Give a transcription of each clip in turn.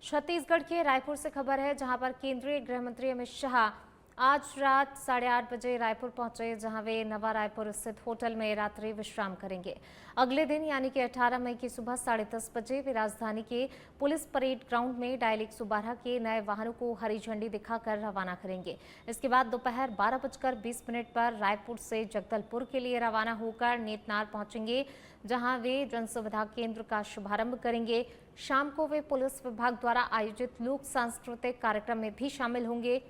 छत्तीसगढ़ के रायपुर से खबर है, जहां पर केंद्रीय गृह मंत्री अमित शाह आज रात 8:30 बजे रायपुर पहुंचे, जहां वे नवा रायपुर स्थित होटल में रात्रि विश्राम करेंगे। अगले दिन यानी कि 18 मई की सुबह 10:30 बजे वे राजधानी के पुलिस परेड ग्राउंड में डायल 112 के नए वाहनों को हरी झंडी दिखाकर रवाना करेंगे। इसके बाद दोपहर 12:20 पर रायपुर से जगदलपुर के लिए रवाना होकर नेतनार पहुंचेंगे, जहां वे जनसुविधा केंद्र का शुभारंभ करेंगे। शाम को वे पुलिस विभाग द्वारा आयोजित लोक सांस्कृतिक कार्यक्रम में भी शामिल होंगे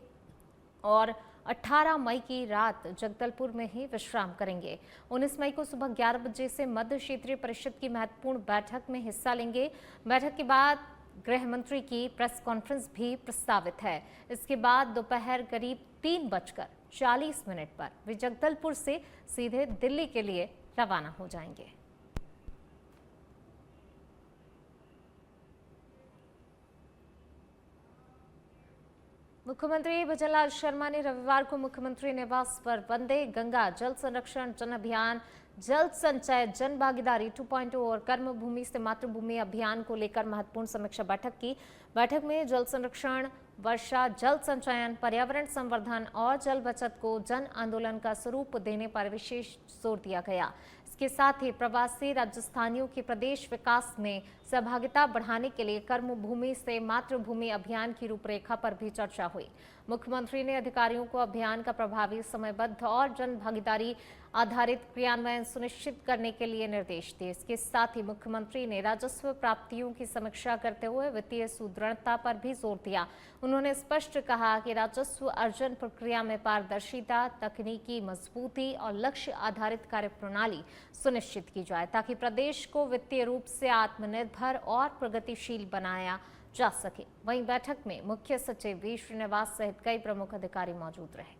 और 18 मई की रात जगदलपुर में ही विश्राम करेंगे। 19 मई को सुबह 11 बजे से मध्य क्षेत्रीय परिषद की महत्वपूर्ण बैठक में हिस्सा लेंगे। बैठक के बाद गृह मंत्री की प्रेस कॉन्फ्रेंस भी प्रस्तावित है। इसके बाद दोपहर करीब 3:40 पर वे जगदलपुर से सीधे दिल्ली के लिए रवाना हो जाएंगे। मुख्यमंत्री भजनलाल शर्मा ने रविवार को मुख्यमंत्री निवास पर वंदे गंगा जल संरक्षण जन अभियान, जल संचय जन भागीदारी 2.0 और कर्मभूमि से मातृभूमि अभियान को लेकर महत्वपूर्ण समीक्षा बैठक की। बैठक में जल संरक्षण, वर्षा जल संचयन, पर्यावरण संवर्धन और जल बचत को जन आंदोलन का स्वरूप देने पर विशेष जोर दिया गया। इसके साथ ही प्रवासी राजस्थानियों के प्रदेश विकास में सहभागिता बढ़ाने के लिए कर्मभूमि से मातृभूमि अभियान की रूपरेखा पर भी चर्चा हुई। मुख्यमंत्री ने अधिकारियों को अभियान का प्रभावी, समयबद्ध और जन भागीदारी आधारित क्रियान्वयन सुनिश्चित करने के लिए निर्देश दिए। इसके साथ ही मुख्यमंत्री ने राजस्व प्राप्तियों की समीक्षा करते हुए वित्तीय सुदृढ़ता पर भी जोर दिया। उन्होंने स्पष्ट कहा कि राजस्व अर्जन प्रक्रिया में पारदर्शिता, तकनीकी मजबूती और लक्ष्य आधारित कार्यप्रणाली सुनिश्चित की जाए, ताकि प्रदेश को वित्तीय रूप से आत्मनिर्भर और प्रगतिशील बनाया जा सके। वहीं बैठक में मुख्य सचिव वी श्रीनिवास सहित कई प्रमुख अधिकारी मौजूद रहे।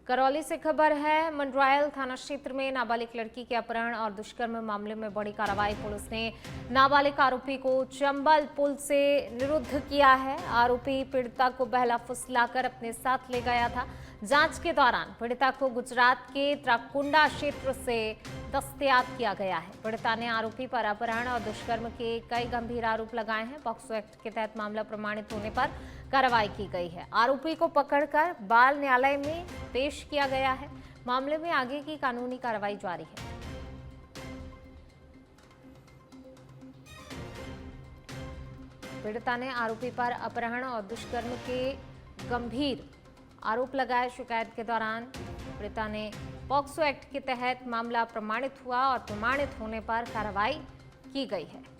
करौली से खबर है, मंडरायल थाना क्षेत्र में नाबालिग लड़की के अपहरण और दुष्कर्म मामले में बड़ी कार्रवाई। पुलिस ने नाबालिग आरोपी को चंबल पुल से निरुद्ध किया है। आरोपी पीड़िता को बहला फुसलाकर अपने साथ ले गया था। जांच के दौरान पीड़िता को गुजरात के त्राकुंडा क्षेत्र से दस्तयाब किया गया है। पीड़िता ने आरोपी पर अपहरण और दुष्कर्म के कई गंभीर आरोप लगाए हैं। पॉक्सो एक्ट के तहत मामला प्रमाणित होने पर कार्रवाई की गई है। आरोपी को पकड़कर बाल न्यायालय में पेश किया गया है। मामले में आगे की कानूनी कार्रवाई जारी है। पीड़िता ने आरोपी पर अपहरण और दुष्कर्म के गंभीर आरोप लगाए। शिकायत के दौरान पीड़िता ने पॉक्सो एक्ट के तहत मामला प्रमाणित हुआ और प्रमाणित होने पर कार्रवाई की गई है।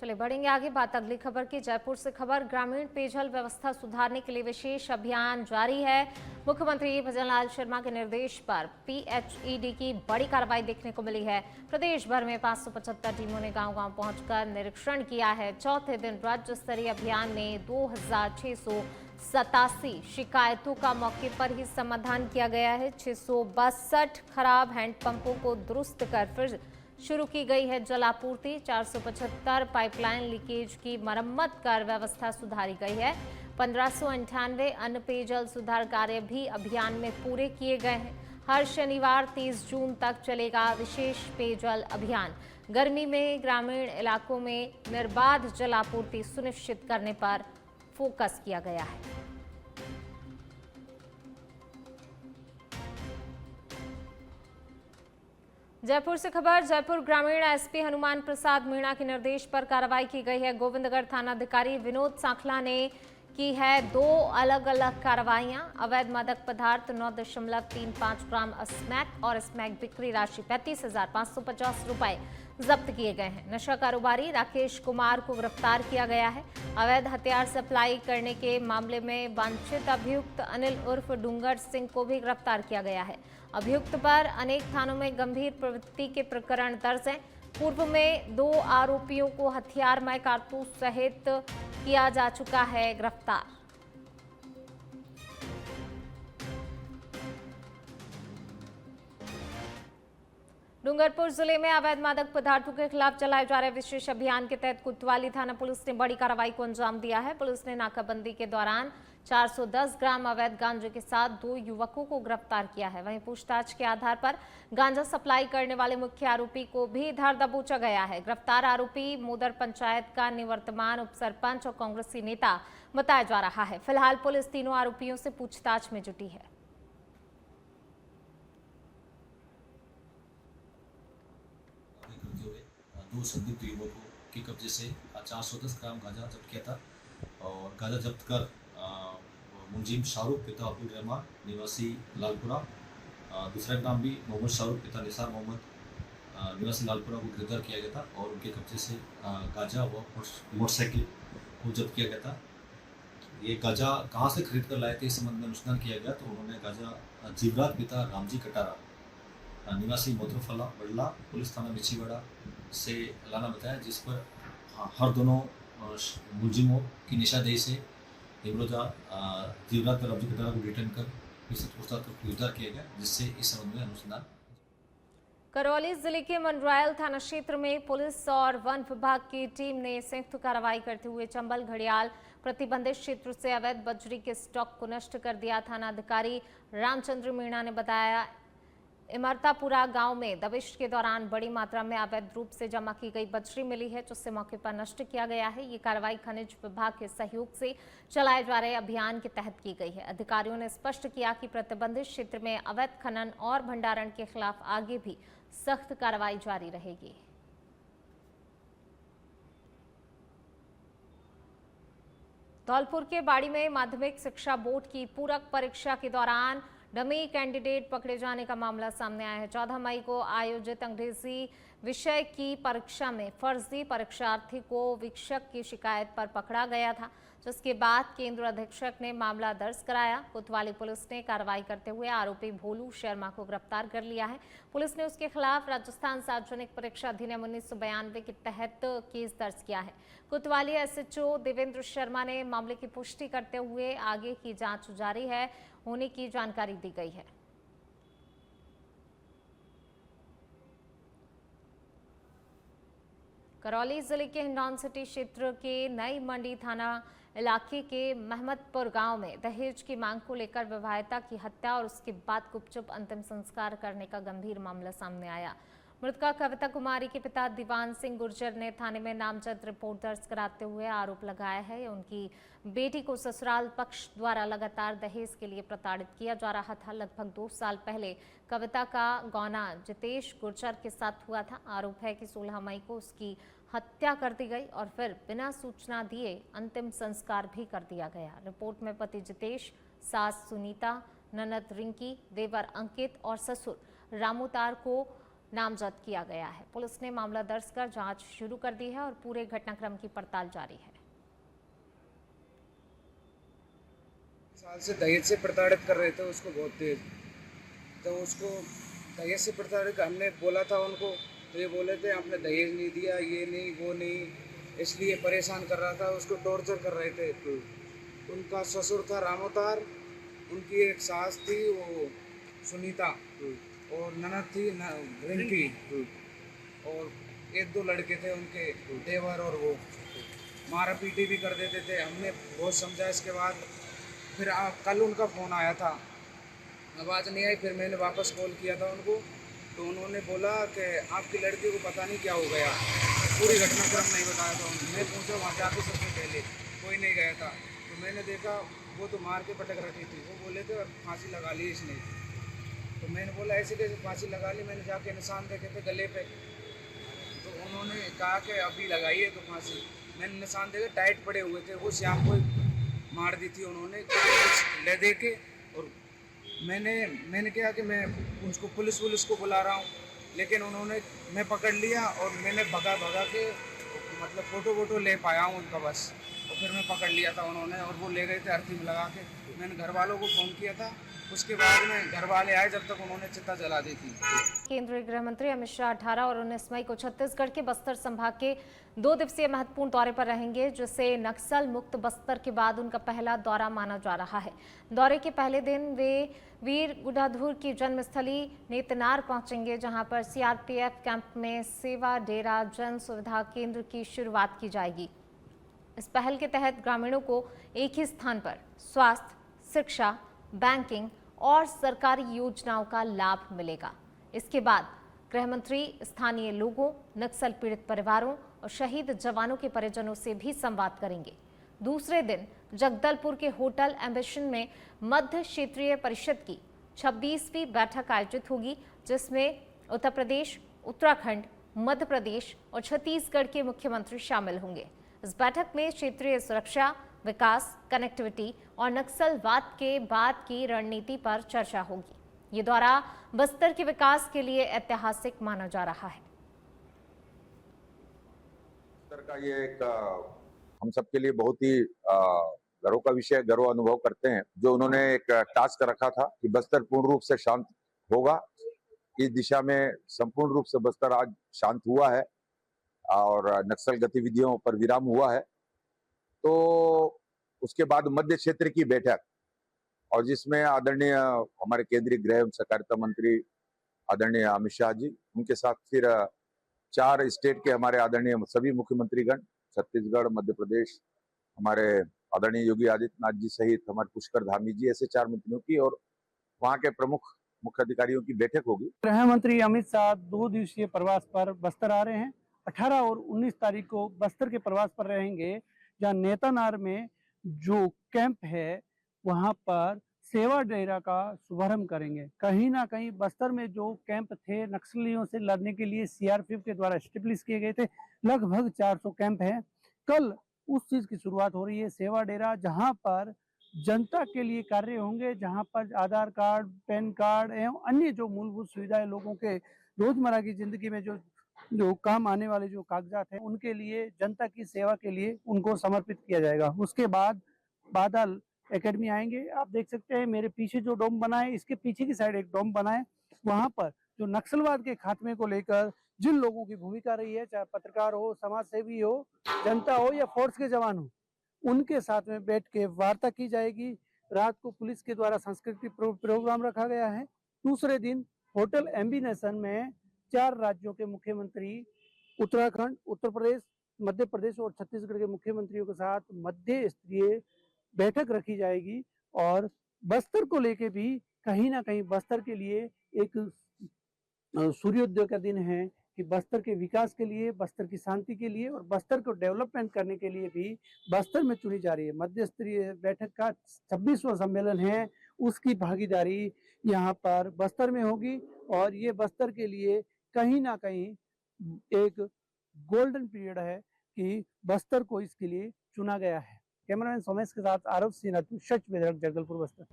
चलिए बढ़ेंगे आगे, बात अगली खबर की। जयपुर से खबर, ग्रामीण पेयजल व्यवस्था सुधारने के लिए विशेष अभियान जारी है। मुख्यमंत्री भजनलाल शर्मा के निर्देश पर पीएचईडी की बड़ी कार्रवाई देखने को मिली है। प्रदेश भर में 575 टीमों ने गांव-गांव पहुंचकर निरीक्षण किया है। चौथे दिन राज्य स्तरीय अभियान में 2687 शिकायतों का मौके पर ही समाधान किया गया है। 662 खराब हैंडपंपों को दुरुस्त कर फिर शुरू की गई है जल आपूर्ति। 475 पाइपलाइन लीकेज की मरम्मत कर व्यवस्था सुधारी गई है। 1598 अन्य पेयजल सुधार कार्य भी अभियान में पूरे किए गए हैं। हर शनिवार 30 जून तक चलेगा विशेष पेयजल अभियान। गर्मी में ग्रामीण इलाकों में निर्बाध जल आपूर्ति सुनिश्चित करने पर फोकस किया गया है। जयपुर से खबर, जयपुर ग्रामीण एसपी हनुमान प्रसाद मीणा के निर्देश पर कार्रवाई की गई है। गोविंदगढ़ थानाधिकारी विनोद सांखला ने की है 2 अलग अलग कार्रवाइयां। अवैध मादक पदार्थ 9.35 ग्राम स्मैक और स्मैक बिक्री राशि 35,550 रुपए जब्त किए गए हैं। नशा कारोबारी राकेश कुमार को गिरफ्तार किया गया है। अवैध हथियार सप्लाई करने के मामले में वांछित अभियुक्त अनिल उर्फ डूंगर सिंह को भी गिरफ्तार किया गया है। अभियुक्त पर अनेक थानों में गंभीर प्रवृत्ति के प्रकरण दर्ज हैं। पूर्व में 2 आरोपियों को हथियारमय कारतूस सहित किया जा चुका है गिरफ्तार। डूंगरपुर जिले में अवैध मादक पदार्थों के खिलाफ चलाए जा रहे विशेष अभियान के तहत कोतवाली थाना पुलिस ने बड़ी कार्रवाई को अंजाम दिया है। पुलिस ने नाकाबंदी के दौरान 410 ग्राम अवैध गांजे के साथ 2 युवकों को गिरफ्तार किया है। वहीं पूछताछ के आधार पर गांजा सप्लाई करने वाले मुख्य आरोपी को भी धर दबोचा गया है। गिरफ्तार आरोपी मोदर पंचायत का निवर्तमान उप सरपंच और कांग्रेसी नेता बताया जा रहा है। फिलहाल पुलिस तीनों आरोपियों से पूछताछ में जुटी है। दो संदिग्ध युवकों के कब्जे से 410 ग्राम गांजा जब्त किया था और गांजा जब्त कर मुंजीम शाहरुख पिता अब्दुल रहमान निवासी लालपुरा, दूसरा नाम भी मोहम्मद शाहरुख पिता निसार मोहम्मद निवासी लालपुरा को गिरफ्तार किया गया था और उनके कब्जे से गांजा व मोटरसाइकिल को जब्त किया गया था। ये गांजा कहाँ से खरीद कर लाए थे इस संबंध में अनुसंधान किया गया तो उन्होंने गांजा जीवराज पिता रामजी कटारा निवासी मोतरफला बड़ला पुलिस थाना बिछीवाड़ा से लाना बताया, जिस पर हर दोनों मुलजिमों की निशानदेही से हिमरोजा जीवराज पर रामजी कटारा को डिटेन कर पूछताछ कर गिरफ्तार किया गया, जिससे इस संबंध में अनुसंधान। करौली जिले के मंडरायल थाना क्षेत्र में पुलिस और वन विभाग की टीम ने संयुक्त कार्रवाई करते हुए चंबल घड़ियाल प्रतिबंधित क्षेत्र से अवैध बजरी के स्टॉक को नष्ट कर दिया। थाना अधिकारी रामचंद्र मीणा ने बताया, इमरतापुरा गांव में दबिश के दौरान बड़ी मात्रा में अवैध रूप से जमा की गई बजरी मिली है, जिससे मौके पर नष्ट किया गया है। ये कार्रवाई खनिज विभाग के सहयोग से चलाए जा रहे अभियान के तहत की गई है। अधिकारियों ने स्पष्ट किया कि प्रतिबंधित क्षेत्र में अवैध खनन और भंडारण के खिलाफ आगे भी सख्त कार्रवाई जारी रहेगी। धौलपुर के बाड़ी में माध्यमिक शिक्षा बोर्ड की पूरक परीक्षा के दौरान डमी कैंडिडेट पकड़े जाने का मामला सामने आया है। 14 मई को आयोजित अंग्रेजी विषय की परीक्षा में फर्जी परीक्षार्थी को वीक्षक की शिकायत पर पकड़ा गया था, जिसके बाद केंद्र अधीक्षक ने मामला दर्ज कराया। कोतवाली पुलिस ने कार्रवाई करते हुए आरोपी भोलू शर्मा को गिरफ्तार कर लिया है। पुलिस ने उसके खिलाफ राजस्थान सार्वजनिक परीक्षा अधिनियम 1992 के तहत केस दर्ज किया है। कोतवाली एसएचओ देवेंद्र शर्मा ने मामले की पुष्टि करते हुए आगे की जांच जारी है होने की जानकारी दी गई है। करौली जिले के हिंडौन सिटी क्षेत्र के नई मंडी थाना इलाके के महमदपुर गांव में दहेज की मांग को लेकर विवाहिता की हत्या और उसके बाद गुपचुप अंतिम संस्कार करने का गंभीर मामला सामने आया। मृतका कविता कुमारी के पिता दीवान सिंह गुर्जर ने थाने में नामजद रिपोर्ट दर्ज कराते हुए आरोप लगाया है उनकी बेटी को ससुराल पक्ष द्वारा लगातार दहेज के लिए प्रताड़ित किया जा रहा था। लगभग 2 साल पहले कविता का गौना जितेश गुर्जर के साथ हुआ था। आरोप है कि 16 मई को उसकी हत्या कर दी गई और फिर बिना सूचना दिए अंतिम संस्कार भी कर दिया गया। रिपोर्ट में पति जितेश, सास सुनीता, ननद रिंकी, देवर अंकित और ससुर रामोतार को नामजद किया गया है। पुलिस ने मामला दर्ज कर जांच शुरू कर दी है और पूरे घटनाक्रम की पड़ताल जारी है। साल से दहेज से प्रताड़ित कर रहे थे उसको बहुत तेज, तो उसको दहेज से प्रताड़ित हमने बोला था उनको, तो ये बोले थे आपने दहेज नहीं दिया, ये नहीं वो नहीं, इसलिए परेशान कर रहा था, उसको टॉर्चर कर रहे थे। उनका ससुर था रामोतार, उनकी एक सास थी वो सुनीता और ननद थी रिंकी और 1-2 लड़के थे उनके देवर, और वो मारा पीटी भी कर देते थे। हमने बहुत समझा, इसके बाद फिर कल उनका फ़ोन आया था, आवाज़ नहीं आई, फिर मैंने वापस कॉल किया था उनको, तो उन्होंने बोला कि आपकी लड़की को पता नहीं क्या हो गया, पूरी घटनाक्रम नहीं बताया था। मैं पूछा वहाँ जाके सबसे पहले, कोई नहीं गया था, तो मैंने देखा वो तो मार के पटक रखी थी। वो बोले थे फांसी लगा ली इसने, तो मैंने बोला ऐसे कैसे फांसी लगा ली, मैंने जाके निशान देखे थे गले पे, तो उन्होंने कहा कि अभी लगाइए तो फांसी। मैंने निशान देखे टाइट पड़े हुए थे, वो शाम को मार दी थी उन्होंने ले दे के। और मैंने कहा कि मैं उसको पुलिस को बुला रहा हूँ, लेकिन उन्होंने मैं पकड़ लिया और मैंने भगा के मतलब फ़ोटो ले पाया हूँ उनका बस, और फिर मैं पकड़ लिया था उन्होंने, और वो ले गए थे अर्थी में लगा के। मैंने घर वालों को फ़ोन किया था, उसके बाद में घर वाले आए, जब तक उन्होंने चिता जला दी थी। केंद्रीय गृह मंत्री अमित शाह 18 और 19 मई को छत्तीसगढ़ के बस्तर संभाग के 2 दिवसीय महत्वपूर्ण दौरे पर रहेंगे, जिसे नक्सल मुक्त बस्तर के बाद उनका पहला दौरा माना जा रहा है। दौरे के पहले दिन वे वीर गुडाधुर की जन्मस्थली नेतनार पहुंचेंगे, जहां पर सीआरपीएफ कैंप में सेवा डेरा जन सुविधा केंद्र की शुरुआत की जाएगी। इस पहल के तहत ग्रामीणों को एक ही स्थान पर स्वास्थ्य, शिक्षा, बैंकिंग और सरकारी योजनाओं का लाभ मिलेगा। इसके बाद गृह मंत्री स्थानीय लोगों, नक्सल पीड़ित परिवारों और शहीद जवानों के परिजनों से भी संवाद करेंगे। दूसरे दिन जगदलपुर के होटल एम्बिशन में मध्य क्षेत्रीय परिषद की 26वीं बैठक आयोजित होगी, जिसमें उत्तर प्रदेश, उत्तराखंड, मध्य प्रदेश और छत्तीसगढ़ के मुख्यमंत्री शामिल होंगे। इस बैठक में क्षेत्रीय सुरक्षा, विकास, कनेक्टिविटी और नक्सलवाद के बाद की रणनीति पर चर्चा होगी। ये दौरा बस्तर के विकास के लिए ऐतिहासिक माना जा रहा है। बस्तर का ये एक हम सबके लिए बहुत ही गर्व का विषय, गर्व अनुभव करते हैं। जो उन्होंने एक टास्क रखा था कि बस्तर पूर्ण रूप से शांत होगा, इस दिशा में संपूर्ण रूप से बस्तर आज शांत हुआ है और नक्सल गतिविधियों पर विराम हुआ है। तो उसके बाद मध्य क्षेत्र की बैठक, और जिसमें आदरणीय हमारे केंद्रीय गृह एवं सहकारिता मंत्री आदरणीय अमित शाह जी, उनके साथ फिर 4 स्टेट के हमारे आदरणीय सभी मुख्यमंत्रीगण, छत्तीसगढ़, मध्य प्रदेश, हमारे आदरणीय योगी आदित्यनाथ जी सहित हमारे पुष्कर धामी जी, ऐसे 4 मंत्रियों की और वहां के प्रमुख मुख्य अधिकारियों की बैठक होगी। गृह मंत्री अमित शाह 2 दिवसीय प्रवास पर बस्तर आ रहे हैं। 18 और 19 तारीख को बस्तर के प्रवास पर रहेंगे, जहां नेतानार में जो कैंप है वहां पर सेवा डेरा का शुभारंभ करेंगे। कहीं ना कहीं बस्तर में जो कैंप थे नक्सलियों से लड़ने के लिए सीआरपीएफ के द्वारा स्टेब्लिश किए गए थे, लगभग 400 कैंप हैं। कल उस चीज की शुरुआत हो रही है, सेवा डेरा, जहां पर जनता के लिए कार्य होंगे, जहां पर आधार कार्ड, पैन कार्ड एवं अन्य जो मूलभूत सुविधाएं लोगों के रोजमर्रा की जिंदगी में जो काम आने वाले जो कागजात हैं, उनके लिए, जनता की सेवा के लिए उनको समर्पित किया जाएगा। उसके बाद बादल एकेडमी आएंगे। आप देख सकते हैं मेरे पीछे जो डोम बना है, इसके पीछे की साइड एक डोम बना है। वहां पर जो नक्सलवाद के खात्मे को लेकर जिन लोगों की भूमिका रही है, चाहे पत्रकार हो, समाज सेवी हो, जनता हो या फोर्स के जवान हो, उनके साथ में बैठ के वार्ता की जाएगी। रात को पुलिस के द्वारा सांस्कृतिक प्रोग्राम रखा गया है। दूसरे दिन होटल एम्बिनेशन में 4 राज्यों के मुख्यमंत्री, उत्तराखंड, उत्तर प्रदेश, मध्य प्रदेश और छत्तीसगढ़ के मुख्यमंत्रियों के साथ मध्य स्तरीय बैठक रखी जाएगी। और बस्तर को लेके भी कहीं ना कहीं बस्तर के लिए एक सूर्योदय का दिन है कि बस्तर के विकास के लिए, बस्तर की शांति के लिए और बस्तर को डेवलपमेंट करने के लिए भी बस्तर में चुनी जा रही है। मध्य स्तरीय बैठक का 26वां सम्मेलन है, उसकी भागीदारी यहाँ पर बस्तर में होगी और ये बस्तर के लिए कहीं ना कहीं एक गोल्डन पीरियड है कि बस्तर को इसके लिए चुना गया है। कैमरामैन सोमेश के साथ आरव सिन्हा, सच विदर्भ, जगदलपुर, बस्तर।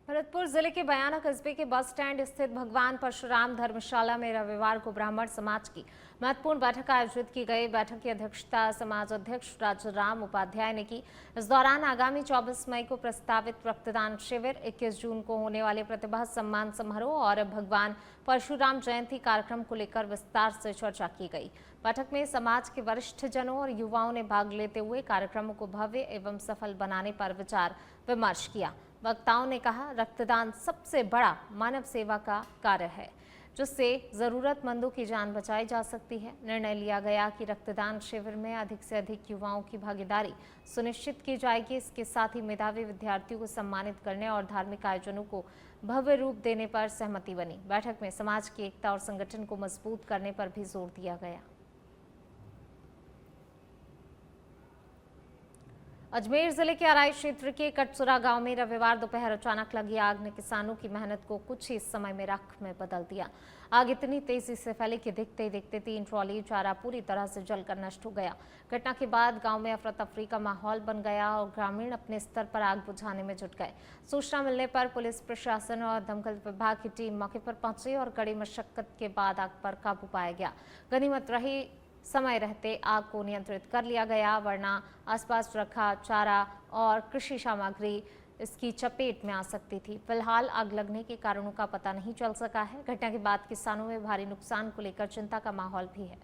भरतपुर जिले के बयाना कस्बे के बस स्टैंड स्थित भगवान परशुराम धर्मशाला में रविवार को ब्राह्मण समाज की महत्वपूर्ण बैठक आयोजित की गई। बैठक की अध्यक्षता समाज अध्यक्ष राजाराम उपाध्याय ने की। इस दौरान आगामी 24 मई को प्रस्तावित रक्तदान शिविर, 21 जून को होने वाले प्रतिभा सम्मान समारोह और भगवान परशुराम जयंती कार्यक्रम को लेकर विस्तार से चर्चा की गई। बैठक में समाज के वरिष्ठ जनों और युवाओं ने भाग लेते हुए कार्यक्रमों को भव्य एवं सफल बनाने पर विचार विमर्श किया। वक्ताओं ने कहा, रक्तदान सबसे बड़ा मानव सेवा का कार्य है, जिससे जरूरतमंदों की जान बचाई जा सकती है। निर्णय लिया गया कि रक्तदान शिविर में अधिक से अधिक युवाओं की भागीदारी सुनिश्चित की जाएगी। इसके साथ ही मेधावी विद्यार्थियों को सम्मानित करने और धार्मिक आयोजनों को भव्य रूप देने पर सहमति बनी। बैठक में समाज की एकता और संगठन को मजबूत करने पर भी जोर दिया गया। अजमेर जिले के अराई क्षेत्र के कटसुरा गांव में रविवार दोपहर अचानक लगी आग ने किसानों की मेहनत को कुछ ही समय में राख में बदल दिया। आग इतनी तेजी से फैली कि दिखते ही दिखते 3 ट्रॉली चारा पूरी तरह से जलकर नष्ट हो गया। घटना के बाद गांव में अफरा तफरी का माहौल बन गया और ग्रामीण अपने स्तर पर आग बुझाने में जुट गए। सूचना मिलने पर पुलिस प्रशासन और दमकल विभाग की टीम मौके पर पहुंची और कड़ी मशक्कत के बाद आग पर काबू पाया गया। गनीमत रही समय रहते आग को नियंत्रित कर लिया गया, वरना आसपास रखा चारा और कृषि सामग्री इसकी चपेट में आ सकती थी। फिलहाल आग लगने के कारणों का पता नहीं चल सका है। घटना के बाद किसानों में भारी नुकसान को लेकर चिंता का माहौल भी है।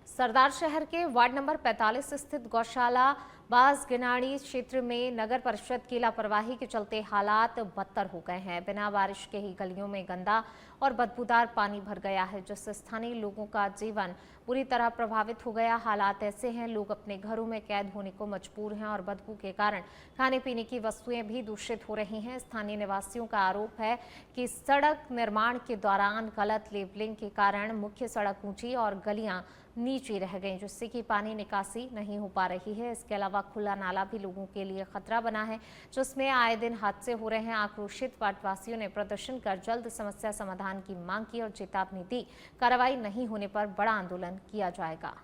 सरदार शहर के वार्ड नंबर 45 स्थित गौशाला बास गिनाड़ी क्षेत्र में नगर परिषद की लापरवाही के चलते हालात बदतर हो गए हैं। बिना बारिश के ही गलियों में गंदा और बदबूदार पानी भर गया है, जिससे स्थानीय लोगों का जीवन बुरी तरह प्रभावित हो गया। हालात ऐसे हैं, लोग अपने घरों में कैद होने को मजबूर हैं और बदबू के कारण खाने पीने की वस्तुएं भी दूषित हो रही हैं। स्थानीय निवासियों का आरोप है कि सड़क निर्माण के दौरान गलत लेबलिंग के कारण मुख्य सड़क ऊंची और गलियां नीचे रह गई, जिससे कि पानी निकासी नहीं हो पा रही है। इसके अलावा खुला नाला भी लोगों के लिए खतरा बना है, जिसमें आए दिन हादसे हो रहे हैं। आक्रोशित वार्डवासियों ने प्रदर्शन कर जल्द समस्या समाधान की मांग की और चेतावनी दी, कार्रवाई नहीं होने पर बड़ा आंदोलन किया जाएगा।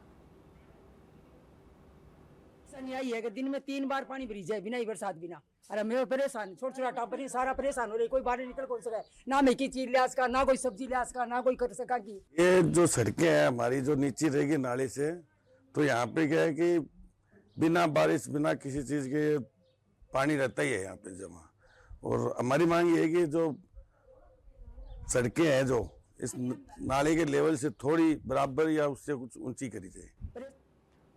यही है कि दिन में 3 बार पानी भरी जाए बिना ही बरसात बिना। अरे मैं परेशान, छोटा छोटा टापर सारा परेशान हो रही, कोई बाहर निकल कौन सका, ना मैं की चीज लिहाज का, ना कोई सब्जी लिहाज का, ना कोई कर सका की। ये जो सड़कें हैं हमारी जो नीचे रहेगी नाले से, तो यहाँ पे क्या है कि बिना बारिश बिना किसी चीज के पानी रहता ही है यहाँ पे जमा। और हमारी मांग ये है कि जो सड़कें हैं जो इस नाले के लेवल से थोड़ी बराबर या उससे कुछ ऊंची करी जाए।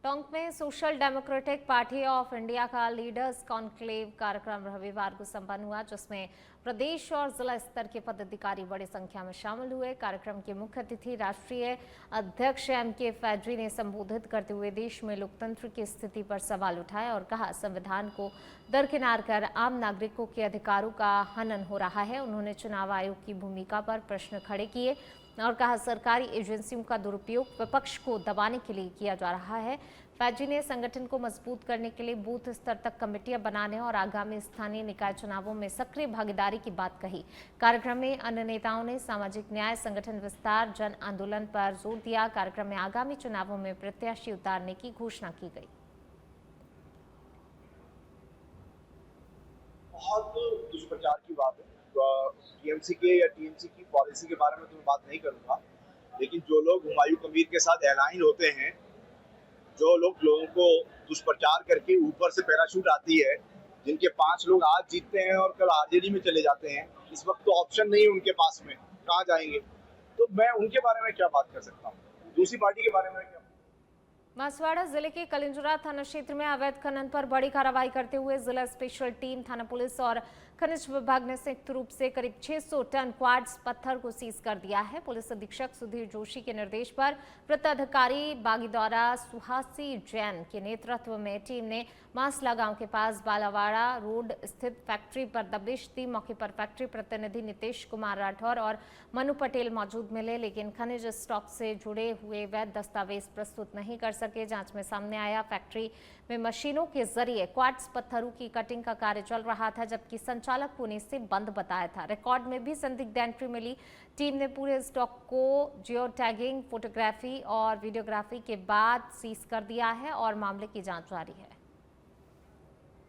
टोंक में social democratic party of India का लीडर्स कॉन्क्लेव कार्यक्रम रविवार को संपन्न हुआ, जिसमें प्रदेश और जिला स्तर के पदाधिकारी बड़ी संख्या में शामिल हुए। कार्यक्रम के मुख्य अतिथि राष्ट्रीय अध्यक्ष MK फैड्री ने संबोधित करते हुए देश में लोकतंत्र की स्थिति पर सवाल उठाया और कहा, संविधान को दरकिनार कर आम नागरिकों के अधिकारों का हनन हो रहा है। उन्होंने चुनाव आयोग की भूमिका पर प्रश्न खड़े किए और कहा, सरकारी एजेंसियों का दुरुपयोग विपक्ष को दबाने के लिए किया जा रहा है। फैजी ने संगठन को मजबूत करने के लिए बूथ स्तर तक कमेटियां बनाने और आगामी स्थानीय निकाय चुनावों में सक्रिय भागीदारी की बात कही। कार्यक्रम में अन्य नेताओं ने सामाजिक न्याय, संगठन विस्तार, जन आंदोलन पर जोर दिया। कार्यक्रम में आगामी चुनावों में प्रत्याशी उतारने की घोषणा की गई। बहुत दुष्प्रचार की बात है। टीएमसी के या टीएमसी की पॉलिसी के बारे में तो मैं बात नहीं करूंगा, लेकिन जो लोग हुमायूं कबीर के साथ एलाइन होते हैं, जो लोग लोगों को दुष्प्रचार करके ऊपर से पैराशूट आती है, जिनके 5 लोग आज जीतते हैं और कल आरजेडी में चले जाते हैं, इस वक्त तो ऑप्शन नहीं है उनके पास में, कहाँ जाएंगे? तो मैं उनके बारे में क्या बात कर सकता हूँ, दूसरी पार्टी के बारे में क्या। बांसवाड़ा जिले के कलिंजरा थाना क्षेत्र में अवैध खनन पर बड़ी कार्रवाई करते हुए जिला स्पेशल टीम, थाना पुलिस और खनिज विभाग ने संयुक्त रूप से करीब 600 टन क्वार्ट्ज पत्थर को सीज कर दिया है। पुलिस अधीक्षक सुधीर जोशी के निर्देश पर वृत्ताधिकारी बागीदौरा सुहासी जैन के नेतृत्व में टीम ने मासला गांव के पास बालावाड़ा रोड स्थित फैक्ट्री पर दबिश दी। मौके पर फैक्ट्री प्रतिनिधि नीतीश कुमार राठौर और मनु पटेल मौजूद मिले, लेकिन खनिज स्टॉक से जुड़े हुए वैध दस्तावेज प्रस्तुत नहीं कर सके। जांच में सामने आया, फैक्ट्री में मशीनों के जरिए क्वार्ट्ज पत्थरों की कटिंग का कार्य चल रहा था, जबकि संचालक होने से बंद बताया था। रिकॉर्ड में भी संदिग्ध एंट्री मिली। टीम ने पूरे स्टॉक को जियो टैगिंग, फोटोग्राफी और वीडियोग्राफी के बाद सीज कर दिया है और मामले की जांच जारी है।